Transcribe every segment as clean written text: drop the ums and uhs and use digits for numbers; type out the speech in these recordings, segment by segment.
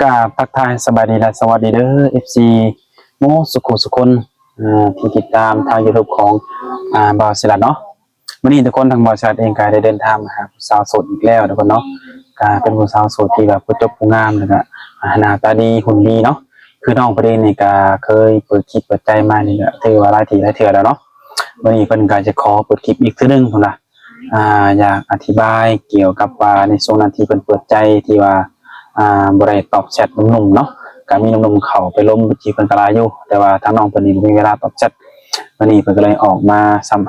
กราบทักทายสบายดีและสวัสดีเด้อ FC โมสุขุสุคนที่ติดตามทาง YouTube ของบาวศิลัดเนาะวันนี้ทุกคนทางบาวศิลัดเองก็ได้เดินทางมาหาผู้สาวโสดอีกแล้วทุกคนเนาะก็เป็นผู้สาวโสดที่แบบผู้จบผู้งามแล้วก็หน้าตาดีหุ่นดีเนาะคือน้องประเด็นนี่ก็เคยเปิดคลิปเปิดใจมานี่ก็ถือว่าหลายทีหลายเทื่อแล้วเนาะวันนี้เพิ่นก็จะขอเปิดคลิปอีกทีนึงพุ่นล่ะอยากอธิบายเกี่ยวกับว่าในช่วงนั้นที่เพิ่นเปิดใจที่ว่าบ่ได้ตอบแชทหนุ่มๆเนาะก็มีหนุ่มๆเข้าไปล้มจีบเพิ่นก็หลายอยู่แต่ว่าทางน้องเพิ่นนี่บ่มีเวลาตอบแชทวันนี้เพิ่นก็เลยออกมา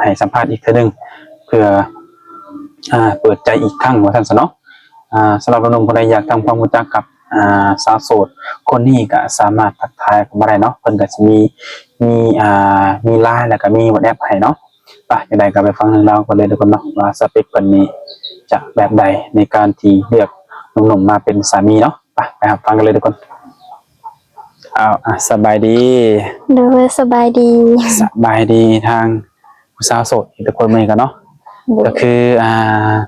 ให้สัมภาษณ์อีกเทื่อนึงเพื่อเปิดใจอีกครั้งว่าซั่นซะเนาะสำหรับหนุ่มๆคนใดอยากทำความรู้จักกับสาวโสดคนนี้ก็สามารถทักทายเข้ามาได้เนาะเพิ่นก็สิมีLINEแล้วก็มี WhatsApp ให้เนาะไปจังได๋ก็ไปฟังเรื่องราวกันเลยทุกคนเนาะว่าสเปคเพิ่นนี้จะแบบใดในการที่เลือกหนุ่มๆมาเป็นสามีเนาะไปรับฟังกันเลยทุกคนสบายดีโดยสบายดีทางผู้สาวโสดทุกคนมื้อนี้กันเนาะก็คือ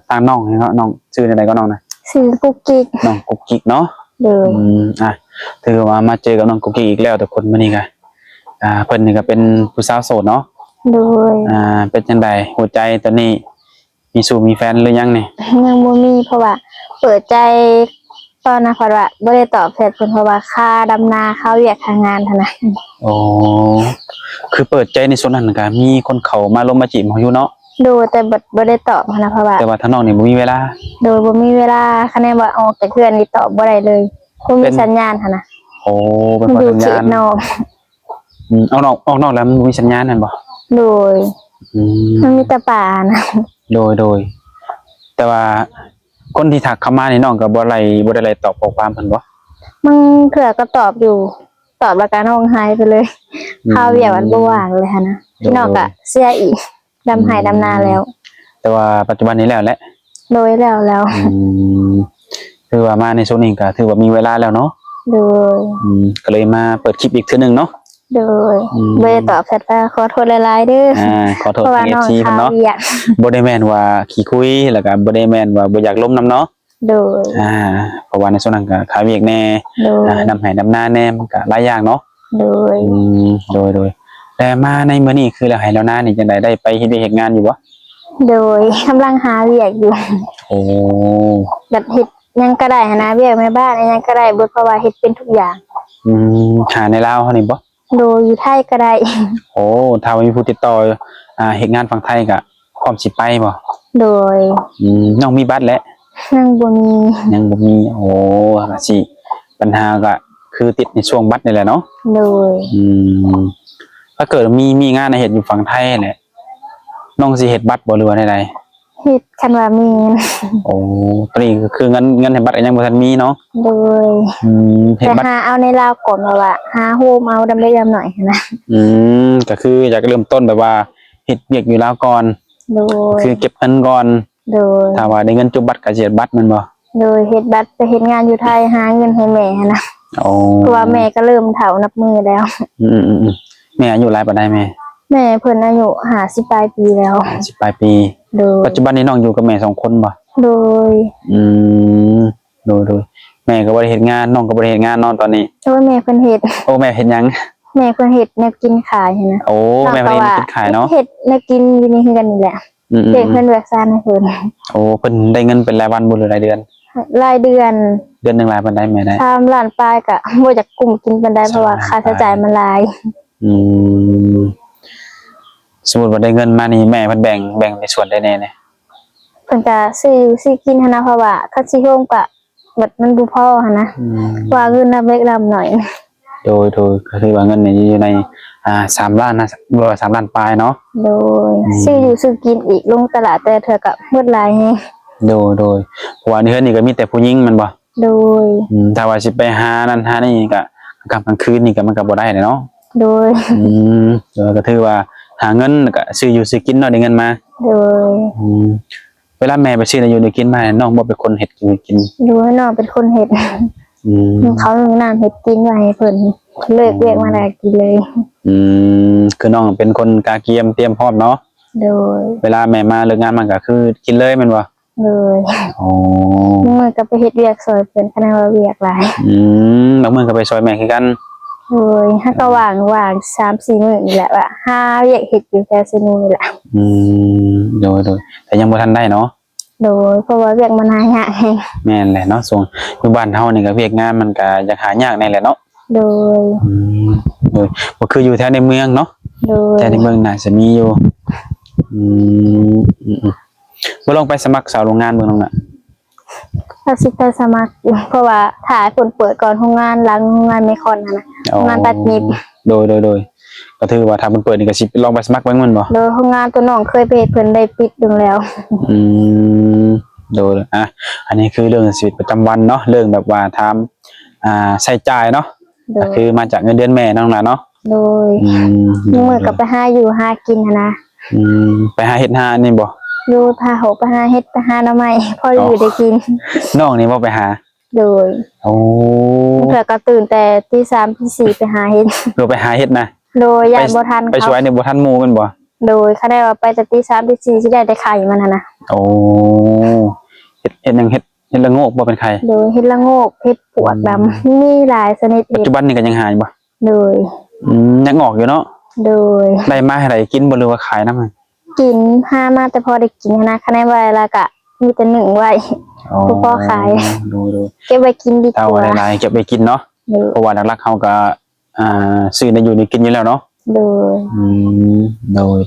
ทางน้องเนาะน้องชื่ออะไรก็น้องนะชื่อกุ๊กกิ๊กน้องกุ๊กกิ๊กเนาะโดยถือว่ามาเจอกับน้องกุ๊กกิ๊กอีกแล้วทุกคนมื้อนี้ก็เพิ่นนี่ก็เป็นผู้สาวโสดเนาะโดยเป็นจังได๋หัวใจตอนนี้มีแฟนหรือยังนี่ยังบ่มีเพราะว่าเปิดใจตอนนะเพราะว่าบ่ได้ตอบแชทเพิ่นเพราะว่าค่าดำนาข้าวเวียกทางงานเท่านั้นอ๋อคือเปิดใจในส่วนนั้นก็มีคนเข้ามาลงมาจีบเฮาอยู่เนาะโดยแต่บ่ได้ตอบนะเพราะว่าแต่ว่าทางน้องนี่บ่มีเวลาโดยบ่มีเวลาคะแนนว่าออกจากเพื่อนนี่ตอบบ่ได้เลยบ่มีสัญญาณหั่นน่ะโอ้เป็นเพราะสัญญาณออกนอกแล้วมันมีสัญญาณนั่นบ่โดยมันมีแต่ป่านะโดยแต่ว่าคนที่ทักเข้ามานี่น้องก็บ่ได้ตอบข้อความเพิ่นบ่มันเถื่อก็ตอบอยู่ตอบแล้วก็น้องหายไปเลยข้าวเวียกมันบ่ว่างเลยหั่นนะพี่น้องก็เสียอีกดำไห้ดำนาแล้วแต่ว่าปัจจุบันนี้แล้วแหละโดยแล้วคือว่ามาในช่วงนี้ก็ถือว่ามีเวลาแล้วเนาะโดยก็เลยมาเปิดคลิปอีกทีนึงเนาะโดยบ่ได้ตอบแชทขอโทษหลายๆเด้อขอโทษ FC เพิ่นเนาะบ่ได้แม่นว่าขี้คุยแล้วก็บ่ได้แม่นว่าบ่อยากล้มนำเนาะโดยเพราะว่าในช่วงนั้นก็ขายเวียกแน่นำให้นำหน้าแน่มันก็หลายอย่างเนาะโดยแต่มาในมื้อนี้คือแล้วให้แล้วหน้านี่จังได๋ได้ไปเฮ็ดงานอยู่บ่โดยกำลังหาเวียกอยู่โอ้แบบเฮ็ดยังก็ได้หาเวียกแม่บ้านยังก็ได้เบิดเพราะว่าเฮ็ดเป็นทุกอย่างหาในลาวเฮานี่บ่โดยอยู่ไทยก็ได้โอ้ถ้ามีผู้ติดต่อเฮ็ดงานฝั่งไทยก็พร้อมสิไปบ่โดยน้องมีบัตรแล้วยังบ่มีโอ้สิปัญหาก็คือติดในช่วงบัตรนี่แหละเนาะโดยถ้าเกิดมีงานเฮ็ดอยู่ฝั่งไทยแหละน้องสิเฮ็ดบัตรบ่หรือว่าใดๆเฮ็ดคันว่ามีโอ้ตอนนี้ก็คือเงินให้บัตรยังบ่ทันมีเนาะโดยเฮ็ดบัตรหาเอาในลาวก่อนว่าหาโฮมเอาดำเล็กดำหน่อยนะก็คืออยากเริ่มต้นแบบว่าเฮ็ดเวียกอยู่ลาวก่อนโดยคือเก็บเงินก่อนโดยถ้าว่าได้เงินจุบบัตรก็สิเฮ็ดบัตรแม่นบ่โดยเฮ็ดบัตรไปเฮ็ดงานอยู่ไทยหาเงินให้แม่นะเพราะว่าแม่ก็เริ่มเฒ่านับมือแล้วแม่อายุหลายปานใดแม่เพิ่นอายุ50ปลายปีแล้ว50ปลายปีโดยปัจจุบันนี้น้องอยู่กับแม่2คนบ่โดยโดยแม่ก็บ่ได้เฮ็ดงานน้องก็บ่ได้เฮ็ดงานนอนตอนนี้โอ้แม่เพิ่นเฮ็ดแม่เฮ็ดหยังแม่เพิ่นเฮ็ดแนวกินขายนะโอ้แม่เพิ่นเฮ็ดกินขายเนาะเฮ็ดแนวกินอยู่นี่คือกันนี่แหละเด็กเพิ่นเลือกซ่านให้เพิ่นโอ้เพิ่นได้เงินเป็นรายวันบ่หรือรายเดือนรายเดือนนึงหลายปานใดแม่ได้3ล้านปลายก็บ่จักกุ้มกินปานใดเพราะว่าค่าใช้จ่ายมันหลายสมมุติว่าได้เงินมานี่แม่เพิ่นแบ่งในส่วนได้แน่เนี่ยเพิ่นก็ซื้อกินหั่นนะเพราะว่าคันสิโฮมก็แบบมันบ่พอหั่นนะว่าเงินนับเล็กดำหน่อยโดยก็คือว่าเงินนี่อยู่ใน3ล้านนะบ่ว่า3ล้านปลายเนาะโดยซื้อกินอีกลงตลาดแต่เธอก็หมดหลายแฮงโดยเพราะว่าเฮือนนี่ก็มีแต่ผู้หญิงแม่นบ่โดยถ้าว่าสิไปหานั่นหานี่ก็กลางคืนนี่ก็มันก็บ่ได้เนาะโดยก็ถือว่าหาเงินก็ซื้ออยู่ซื้อกินเนาะได้เงินมาโดยเวลาแม่ไปซื้ออยู่ได้กินมาน้องบ่เป็นคนเฮ็ดกินดูให้น้องเป็นคนเฮ็ดเขามีน้ำเฮ็ดกินไว้ให้เพิ่นเลิกเวียกมาแล้วกินเลยคือน้องเป็นคนกาเกียมเตรียมพร้อมเนาะโดยเวลาแม่มาเลิกงานมันก็คือกินเลยแม่นบ่ เลย โอ้ มือก็ไปเฮ็ดเวียกซอยเพิ่นคณะว่าเวียกหลาย บางมื้อก็ไปซอยแม่คือกัน เลยถ้าก็ว่าง 3-4 มื้อนี่แหละว่าหาเวียกเฮ็ดอยู่แถวซนูนี่แหละ โดยแต่ยังบ่ทันได้เนาะ โดยเพราะว่าเวียกมันหายากแฮง แม่นแหละเนาะส่งอยู่บ้านเฮานี่ก็เวียกงานมันก็อยากหายากแน่แหละเนาะ โดย โดยบ่คืออยู่แถวในเมืองเนาะ โดย แต่ในเมืองน่าจะมีอยู่อืมอืมบ่ลองไปสมัครสาวโรงงานเบิ่งน้องน่ะ ถ้าสิไปสมัครอยู่เพราะว่าถ่ายผลเปิดก่อนโรงงานหลังโรงงานไม่คอนนะโรงงานตัดเย็บ โดยก็ถือว่าถ้ามันเปิดนี่ก็สิลองไปสมัครเบิ่งมันบ่ โดยโรงงานตัวน้องเคยไปเฮ็ดเพิ่นได้ปิดดึงแล้ว อืมโดยอันนี้คือเรื่องชีวิตประจำวันเนาะเรื่องแบบว่าทำใช้จ่ายเนาะ โด ก็ ย คือมาจากเงินเดือนแม่น้องน่ะเนาะ โดยมือก็ไปหาอยู่หากินนะ ไปหาเฮ็ดหานี่บ่ อยู่พาหกไปหาเฮ็ดไปหาหน่อไม้พออยู่ได้กิน น้องนี่บ่ไปหา โดย โอ้ เพื่อก็ตื่นแต่ตี 3 ตี 4ไปหาเฮ็ด เพื่อไปหาเฮ็ดนะ โดยยานบ่ทัน ไป เขา ช่วยในบ่ทันหมู่แม่นบ่ โดยเขาได้ว่าไปแต่ตี 3 ตี 4สิได้ไข่มันนะ โอ้เฮ็ดหยังเฮ็ดละโงกบ่เป็นไข่ โดยเฮ็ดละโงกเฮ็ดปวกดำมีหลายชนิด ปัจ เฮ็ด จุบันนี่ก็ยังหาอยู่บ่ โดย ยังออกอยู่เนาะ โดย ได้มาให้ได้กินบ่หรือว่าขายนำ กินหามาแต่พอได้กินนะคะแนนไว้แล้วก็มีแต่หนึ่งไว้ ผู้พ่อขาย ดู เก็บไว้กินดีก เอา ว่า หลายๆเก็บไปกินเนาะ โดย เพราะว่าหลักๆเฮาก็ซื้อในอยู่นี่กินอยู่แล้วเนาะ โดย โดย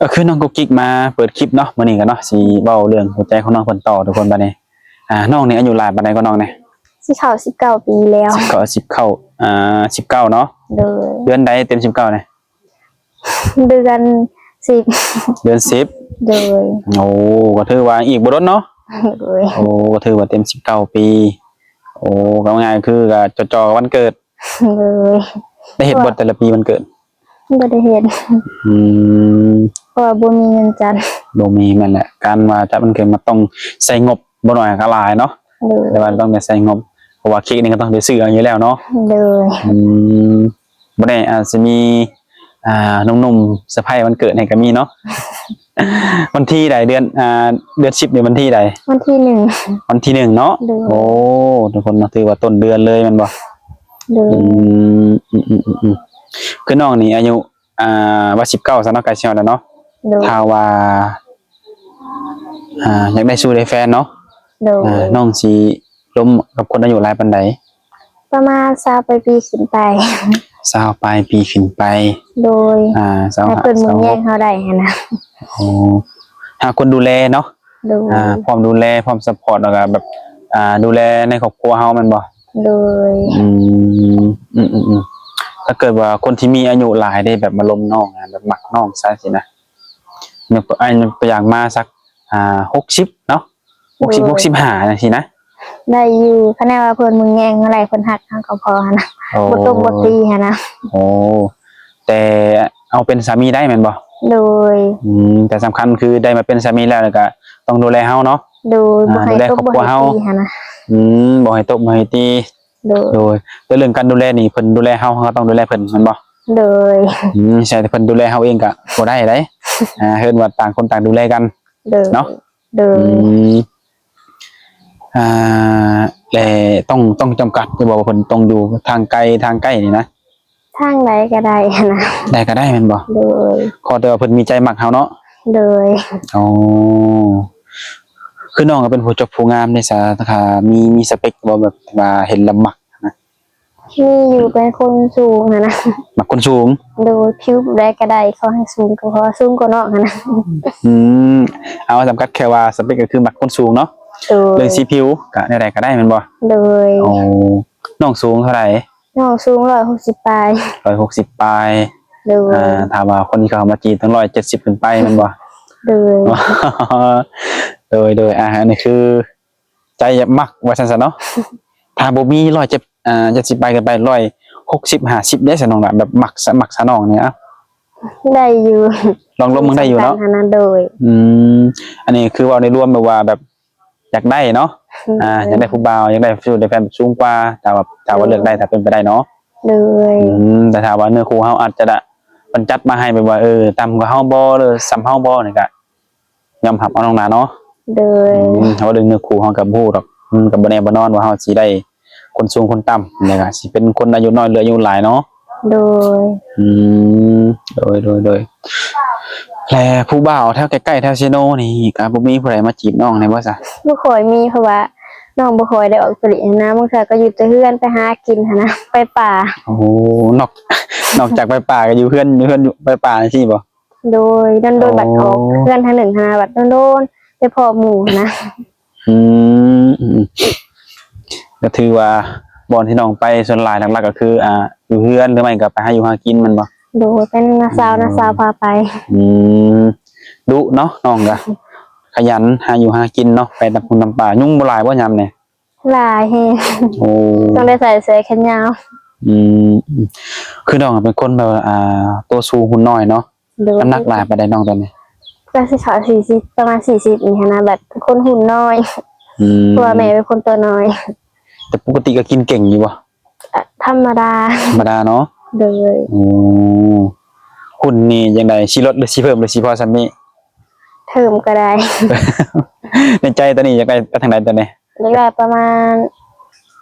ก็คือน้องกุ๊กกิ๊กมาเปิดคลิปเนาะมื้อนี้กันเนาะสิเว้าเรื่องหัวใจของน้องเพิ่นต่อทุกคนบัดนี้น้องนี่อายุหลายปานใดก็น้องนี่ สิเข้า19 ปีแล้ว 10เข้า19เนาะ โดย เดือนใดเต็ม19นี่ เดือน10 เดือน10 โดย โอ้ก็ถือว่าอีกบ่โดนเนาะ โดย โอ้ก็ถือว่าเต็ม19ปีโอ้ก็ง่ายๆคือก็จ่อๆกับวันเกิด โดย ได้เฮ็ดบ่แต่ละปีวันเกิด บ่ได้เฮ็ด อืม เพราะว่าบ่มีเงินจันทร์ บ่มีแม่นแหละการว่าจัดวันเกิดมันต้องใส่งบบ่น้อยก็หลายเนาะ โดย แต่ว่าต้องได้ใส่งบเพราะว่าเค้กนี่ก็ต้องได้ซื้อเอาอยู่แล้วเนาะ โดย บ่ได้อาจสิมีหนุ่มๆเซอร์ไพรส์วันเกิดให้ก็มีเนาะ วันที่ใดเดือนเดือน10นี่วันที่ใด วันที่ วันที่1เนาะ เดือน โอ้ทุกคนเนาะถือว่าต้นเดือนเลยแม่นบ่ 1โดย คือน้องนี่อายุว่า19ซะเนาะใกล้สิฮอดแล้วเนาะ โดย ถ้าว่าอยากได้สู้ได้แฟนเนาะ โดย น้องสิล้มกับคนอายุหลายปานใด ประมาณ20ปีขึ้นไป 20ปลายปีขึ้นไป โดย 20 ให้เพิ่นมึงแย่งเขาได้นะ โอ้หาคนดูแลเนาะ โดย พร้อมดูแลพร้อมซัพพอร์ตแล้วก็แบบดูแลในครอบครัวเฮาแม่นบ่ โดย ถ้าเกิดว่าคนที่มีอายุหลายได้แบบมาล้มน้องแบบมักน้องซะสินะเนี่ยตัวอย่างมาสัก60เนาะ60 65จังซี่นะ ได้อยู่คะแนนว่าเพิ่นมึงแย่งอะไรเพิ่นหักทางก็พอนะ โอ้ บ่ตกบ่ตีหันนะ โอ้แต่เอาเป็นสามีได้แม่นบ่ โดย แต่สำคัญคือได้มาเป็นสามีแล้วก็ต้องดูแลเฮาเนาะ โดยบ่ให้ ดูแล ตก ครอบ บ่ ครัว ให้ เฮา ตีหันนะ บ่ให้ตบบ่ให้ตี โดย โดยแต่เรื่องการดูแลนี่เพิ่นดูแลเฮาก็ต้องดูแลเพิ่นแม่นบ่ โดย ใช่แต่เพิ่นดูแลเฮาเองก็บ่ได้เด้เฮ็ดว่าต่างคนต่างดูแลกัน โดย เนาะ โดย แต่ต้องจำกัดจะบอกว่าเพิ่นต้องอยู่ทางไกลทางใกล้นี่นะ ทางใดก็ได้หันนะ ได้ก็ได้แม่นบ่ โดย ขอแต่ว่าเพิ่นมีใจมักเฮาเนาะ โดย อ๋อคือน้องก็เป็นผู้เจบผู้งามในสาขามีสเปคบ่แบบว่าเห็นแล้วมักนะ มีอยู่เป็นคนสูงหันนะ มักคนสูง โดยผิวใดก็ได้เขาให้สูงก็พอสูงกว่าน้องหันนะ เอาจำกัดแค่ว่าสเปคก็คือมักคนสูงเนาะ โดย เรื่องสีผิวก็แนวใดก็ได้แม่นบ่ โดย อ๋อน้องสูงเท่าไหร่ น้องสูง160ปลาย 160ปลาย โดย ถ้าว่าคนที่เข้ามาจีบต้อง170ขึ้นไปแม่นบ่ โดย โดยอันนี้คือใจมักว่าซั่นซะเนาะ ถ้าบ่มี70ไปกันไป160 50ได้ซะน้องล่ะแบบมักซะน้องเนี่ยอะ ได้อยู่ ลองลงมึงได้อยู่เนาะ หันนะโดย อันนี้คือเว่าในรวมแบบว่าแบบอยากได้เนาะอยากได้ผู้บ่าวอยากได้ฟิลได้แฟนแบบสูงกว่าแต่ว่าเลือกได้ถ้าเป็นไปได้เนาะ โดย แต่ถ้าว่าเนื้อคู่เฮาอาจจะได้มันจัดมาให้แบบว่าต่ำกว่าเฮาบ่หรือซ้ำเฮาบ่นี่ก็ยอมรับเอาน้องนาเนาะ โดย เฮาเรื่องเนื้อคู่เฮากับฮู้ดอกกับบ่แน่บ่นอนว่าเฮาสิได้คนสูงคนต่ำแล้วก็สิเป็นคนอายุน้อยหรืออายุหลายเนาะ โดย อืมโดยแล้วผู้บ่าวแถวใกล้ๆแถวเชโนนี่ก็บ่มีผู้ใดมาจีบน้องแน่บ่ซะ บ่ค่อยมีเพราะว่าน้องบ่ค่อยได้ออกไปเล่นนะบางเทื่อก็อยู่แต่เฮือนไปหากินหันนะไปป่า โอ้โหนอกนอกจากไปป่าก็อยู่เพื่อนอยู่ไปป่าจังซี่บ่ โดยโดนบัดออก อ๋อ เพื่อนทางหนึ่งหาบัดโดนไปพอหมู่นะ อืมก็ถือว่าบอนที่น้องไปส่วนหลายหลักๆก็คืออยู่เพื่อนหรือไม่ก็ไปหาอยู่หากินมันบ่ โดยเป็นนาสาวพาไป อืมดุเนาะน้องก็ขยันหาอยู่หากินเนาะไปตามพุ่นตามป่ายุ่งบ่หลายบ่ยามนี่ หลายแฮง โอ้ ต้องได้ใส่เสื้อแขนยาว อืมคือน้องเป็นคนแบบตัวสูงหุ่นน้อยเนาะ โดย น้ำหนักหลายปานใดน้องตอนนี้ ก็สิเขา40ประมาณ40นี่หันนะแบบเป็นคนหุ่นน้อย อืม ตัวแม่เป็นคนตัวน้อย แต่ปกติก็กินเก่งอยู่บ่ ธรรมดา ธรรมดาเนาะ โดย โอ้หุ่นนี่จังไดสิลดหรือสิเพิ่มหรือสิพอซ้ำนี้ เทอมก็ได้ ในใจตอนนี้อยากไปทางใดตอนนี้ เรียกว่าประมาณ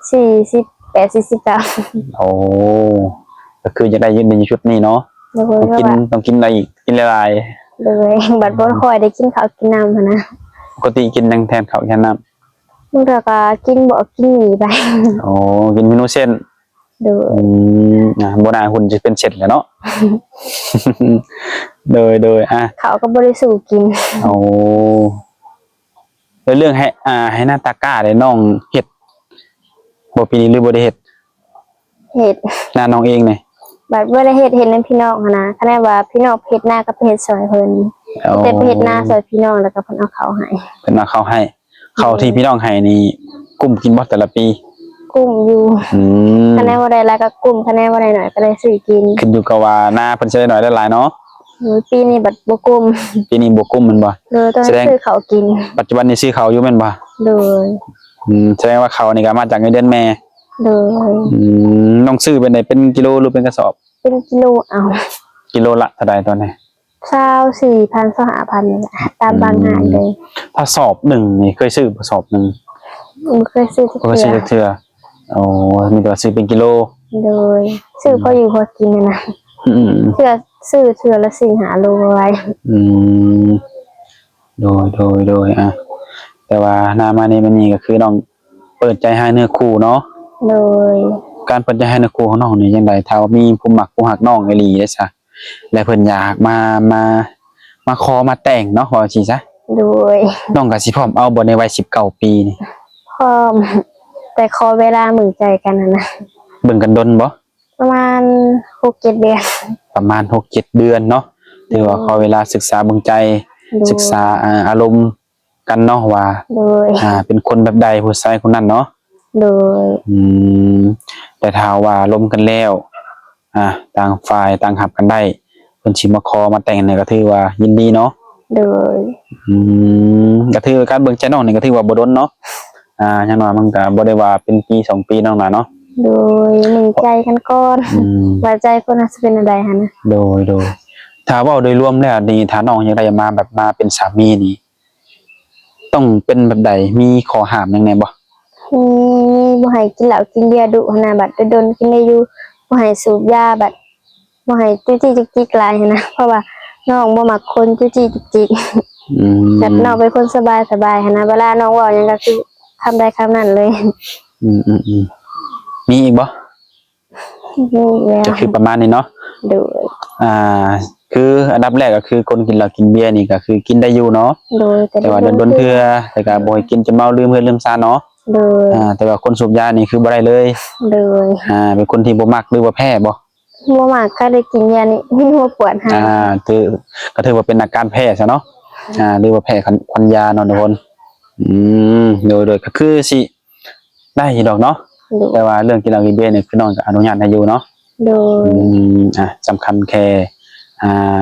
48 49 โอ้ก็คือจะได้ยืนในชุดนี้เนาะ โดย ต้อง ก็ กิน ว่า ต้องกินอะไรอีกกินหลาย โดยบัดบ่ค่อยได้กินข้าวกินน้ำหันนะ ๆปกติกินยังแทนข้าวแค่น้ บางเทื่อก็กินบ่กินหมี่ไป ำโอ้กินเมนูเส้น โดย บ่น่าหุ่นจะเป็นเสร็จแหล้วเนาะ โดยเขาก็บ่ได้สู่กิน โอ้แล้วเรื่องให้หน้าตากล้าได้น้องเฮ็ดบ่ปีนี้หรือบ่ได้เฮ็ด เฮ็ด หน้าน้องเองนี่ บัดบ่ได้เฮ็ดนำพี่น้องหันนะคะแนนว่าพี่น้องเฮ็ดหน้าก็ไปเฮ็ดซอยเพิ่นแต่ไปเฮ็ดหน้าซอยพี่น้องแล้วก็เพิ่นเอาเขาวให้ เพิ่นว่าเขาให้เขาที่พี่น้องให้นี่กุ้มกินบ่แต่ละปี กุ้มอยู่ อืม คะแนนบ่ได้หลายก็กุ้มคะแนนบ่ได้น้อยก็เลยซื้อกิน ขึ้นอยู่กับว่าหน้าเพิ่นสิได้น้อยได้หลายเนาะ ปีนี้บัดบ่กุ้ม ปีนี้บ่กุ้มแมันบ่ เลยต้อง แสดง ซื้อเขาวกิน ปัจจุบันนี้ซื้อเขาวอยู่แม่นบ่ โดย แสดงว่าเขาวนี่ก็มาจากเงินเดือนแม่ โดย ต้องซื้อเป็นได้เป็นกิโลหรือเป็นกระสอบ เป็นกิโลเอา กิโลละเท่าใดตอนนี้ 24,000 25,000นี่แหละตามบางหาดเลย ถ้าสอบหนึ่งนี่เคยซื้อบ่สอบหนึง บ่เคยซื้อจัก บ่เคยซื้อ เทื่ จักเทื่ออ๋อมีแต่ว่าซื้อเป็นกิโล โดยซื้อพออยู่พอกินนะ อืม เทื่อซื้อเทื่อละ4-5โลไว้ อืมโดยแต่ว่าหน้ามานี่มันนี่ก็คือน้องเปิดใจให้เนื้อคู่เนาะ โดย การเปิดใจให้เนื้อคู่ของน้องนี่จังไดถ้าว่ามีผู้มักผู้ฮักน้องอีหลีเด้ซะและเพิ่นอยากมาขอมาแต่งเนาะว่าสิซะ โดย น้องก็สิพร้อมเอาบ่ในวัย19ปีนี่ พร้อมแต่ขอเวลาหมึงใจกันนะ เบิ่งกันดนบ่ ประมาณ6-7 เดือน ประมาณ 6-7 เดือนเนาะถือว่าขอเวลาศึกษาเบิ่งใจ โดย ศึกษาอารมณ์กันเนาะว่า โดย เป็นคนแบบใดผู้ชายคนนั้นเนาะ โดย แต่ถ้าว่าล้มกันแล้วต่างฝ่ายต่างหับกันได้เพิ่นสิมาขอมาแต่งเนี่ยก็ถือว่ายินดีเนาะ โดย ก็ถือการเบิ่งใจน้องนี่ก็ถือว่าบ่ดนเนาะอย่างน้อยมันก็บ่ได้ว่าเป็นปี2ปีน้องน่ะเนาะ โดยหมึงใจกันก่อน ว่าใจคนน่ะสิเป็นอะไรฮะนะ โดยถ้าเว้าโดยรวมแล้วนี่ถ้าน้องอยากได้มาแบบมาเป็นสามีนี่ต้องเป็นแบบใดมีข้อห้ามหยังแหน่บ่ มีบ่ให้กินเหล้ากินเบียร์ดุหั้นนะบัดโดนๆกินได้อยู่บ่ให้สูบยาบัดบ่ให้จุจี้จุกจิกหลายหั้นนะเพราะว่าน้องบ่มักคนจุจี้จุกจิก จัดน้องเป็นคนสบายหั้นนะเวลาน้องเว้าหยังก็คือคำใดคำนั้นเลย มีอีกบ่ นี่แล้ว ก็คือประมาณนี้เนาะ โดย คืออันดับแรกก็คือคนกินเหล้ากินเบียร์นี่ก็คือกินได้อยู่เนาะ โดย แต่ว่าโดนเทื่อแต่ก็บ่ให้กินจนเมาลืมเฮือนลืมซาเนาะ โดย แต่ว่าคนสูบยานี่คือบ่ได้เลย โดย เป็นคนที่บ่มักหรือว่าแพ้บ่ บ่มักก็ได้กินยานี่มีหัวปวดหา ถือก็ถือว่าเป็นอาการแพ้ซะเนาะหรือว่าแพ้ควันยาเนาะทุกคนโดยก็คือสิได้อยู่ดอกเนาะ โดย แต่ว่าเรื่องกินเหล้ากินเบียร์นี่คือน้องก็อนุญาตให้อยู่เนาะ โดย สำคัญแค่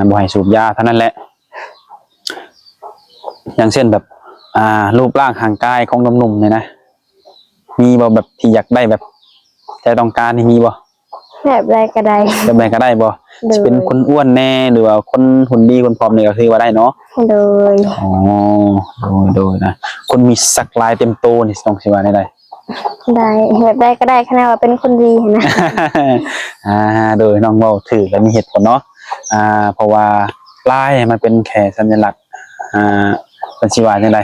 บ่ให้สูบยาเท่านั้นแหละอย่างเช่นแบบรูปร่างห่างกายของหนุ่มๆเนี่ยนะมีบ่แบบที่อยากได้แบบใจต้องการนี่มีบ่ แบบไรก็ได้ แบบไหนก็ได้บ่ โดย สิเป็นคนอ้วนแน่หรือว่าคนหุ่นดีคนผอมนี่ก็คือว่าได้เนาะ โดย อ๋อโดยนะคนมีสักลายเต็มโตนี่ต้องสิว่าได้ ได้แบบได้ก็ได้ขนาดว่าเป็นคนดีนะ โดยน้องเว้าถือและมีเหตุผลเนาะเพราะว่าลายมันเป็นแค่สัญลักษณ์เป็นสิว่าจังได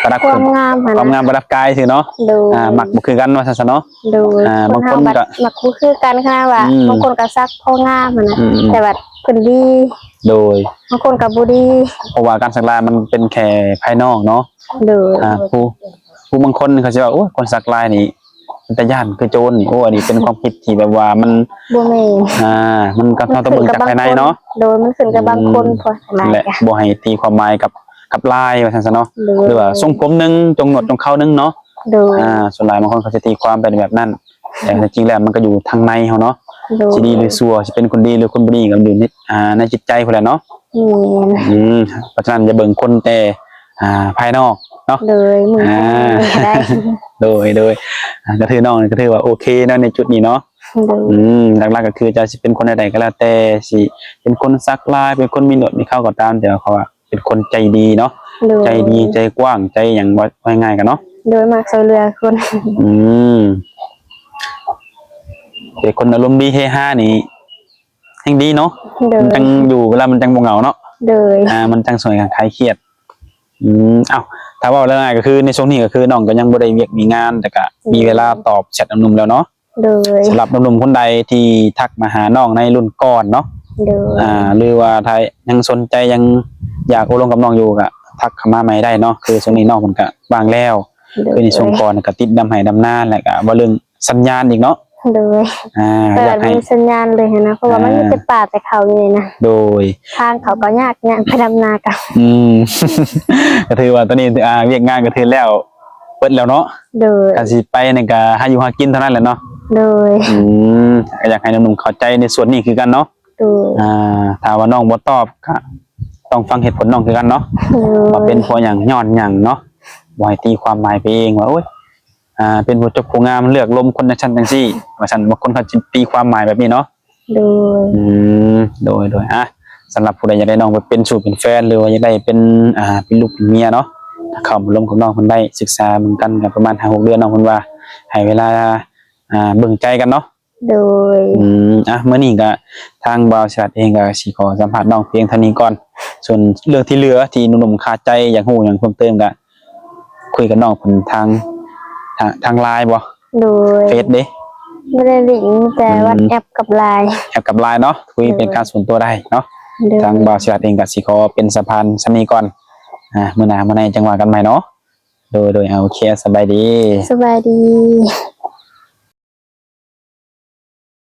ประดับ ความงาม ความงามประดับกายซื่อเนาะ โดย มักบ่คือกันว่าซั่นซะเนาะ โดย บางคน เฮ ก็ มักบ่คือกันขนาดว่า อืม บางคนก็ซักพองามนะ อืม แต่ว่าเพิ่นดี โดย บางคนก็บ่ดี เพราะว่าการสักลายมันเป็นแค่ภายนอกเนาะ โดย ผู้บางคนเขาจะว่าโอ้ยคนสักลายนี่มันแต่ย่านคือโจรนี่โอ้อันนี้เป็นความคิดที่แบบว่ามัน บ่แม่น มันก็ต้องเบิ่งจากภายในเนาะ โดยมันขึ้นกับบางคนพอสลาย และ กัน บ่ให้ตีความหมายกับลายว่าซั่นซะเนาะ โดย หรือว่าทรงผมหนึงจงหนวดจงเขาหนึงเนาะ โดย ส่วนหลายบางคนเขาจะตีความเป็นแบบนั้นแต่จริงๆแล้วมันก็อยู่ทางในเฮาเนาะ โดย สิดีหรือชั่วสิเป็นคนดีหรือคนบ่ดีก็อยู่ในจิตใจพุ่นแหละเนาะ แม่น เพราะฉะนั้นอย่าเบิ่งคนแต่ภายนอกเนาะ โดยมึงก็ได้ โดยก็ถือน้องก็ถือว่าโอเคเนาะในจุดนี้เนาะ โดย หลักๆก็คือจะสิเป็นคนใดๆก็แล้วแต่สิเป็นคนสักลายเป็นคนมีหนวดมีเข้าก็ตามแต่เขาว่าเป็นคนใจดีเนาะ โดย ใจดีใจกว้างใจอย่างว่าง่ายๆกันเนาะ โดยมักช่วยเหลือคน อืมเป็นคนอารมณ์ดีเฮฮานี่แห่งดีเนาะ โดย มันจังอยู่เวลามันจังบ่เหงาเนาะ โดย มันจังสวยกันคลายเครียดอ้าวถ้าว่าเรื่องง่ายก็คือในช่วงนี้ก็คือน้องก็ยังบ่ได้เวียกมีงานแต่ก็มีเวลาตอบแชทหนุ่มๆแล้วเนาะ โดย สำหรับหนุ่มๆคนใดที่ทักมาหาน้องในรุ่นก่อนเนาะ โดย หรือว่าถ้ายังสนใจยังอยากอบรมกับน้องอยู่ก็ทักเข้ามาใหม่ได้เนาะคือช่วงนี้น้องมันก็วางแล้วคือในช่วงก่อนก็ติดดำไหดำหน้าแหละก็ว่าเรื่องสัญญาณอีกเนาะ โดย อ เปิ ยา ด กให้ มีสัญญาณเลยนะเพราะว่ามันมีแต่ป่าแต่เขาอยู่นี่นะ โดย ทางเขาก็ยากเนี่ยไปดำนากัน ก็ถือว่าตอนนี้เวียกงานก็ถือแล้วเปิดแล้วเนาะ โดย ก็สิไปนี่ก็หาอยู่หากินเท่านั้นแหละเนาะ โดย ก็อยากให้หนุ่มๆเข้าใจในส่วนนี้คือกันเนาะ โดย ถ้าว่าน้องบ่ตอบก็ต้องฟังเหตุผลน้องคือกันเนาะ โด ว่าย เป็นเพราะหยังย้อนหยังเนาะบ่ให้ตีความหมายไปเองว่าโอ๊ยเป็นผู้จบผู้งามเลือกลมคนจังซั่นจังซี่ว่าซั่นบางคนเขาสิตีความหมายแบบนี้เนาะ โดย โดยสำหรับผู้ใดอยากได้น้องไปเป็นสู่เป็นแฟนหรือว่าอยากได้เป็นเป็นลูกเป็นเมียเนาะถ้าเข้ามาร่วมกับน้องเพิ่นได้ศึกษาเหมือนกันก็ประมาณ 5-6 เดือนน้องเพิ่นว่าให้เวลาเบิ่งใจกันเนาะ โดย มื้อนี้ก็ทางบ่าวชาติเองก็สิขอสัมภาษณ์น้องเพียงเท่านี้ก่อนส่วนเรื่องที่เหลือที่หนุ่มๆคาใจอยากรู้หยังเพิ่มเติมก็คุยกับน้องเพิ่นทาง LINE บ่ โดย เฟซเด้ ไม่ได้ลิงก์แต่วัดแอปกับไลน์ แอปกับ LINE เนาะคุยเป็นการส่วนตัวได้เนาะ โดย ทางบ่าวชาติเองก็สิขอเป็นสะพานสำนี้ก่อนมื้อหน้ามื้อในจังหวะกันใหม่เนาะโดยโอเคสบายดี สบายดี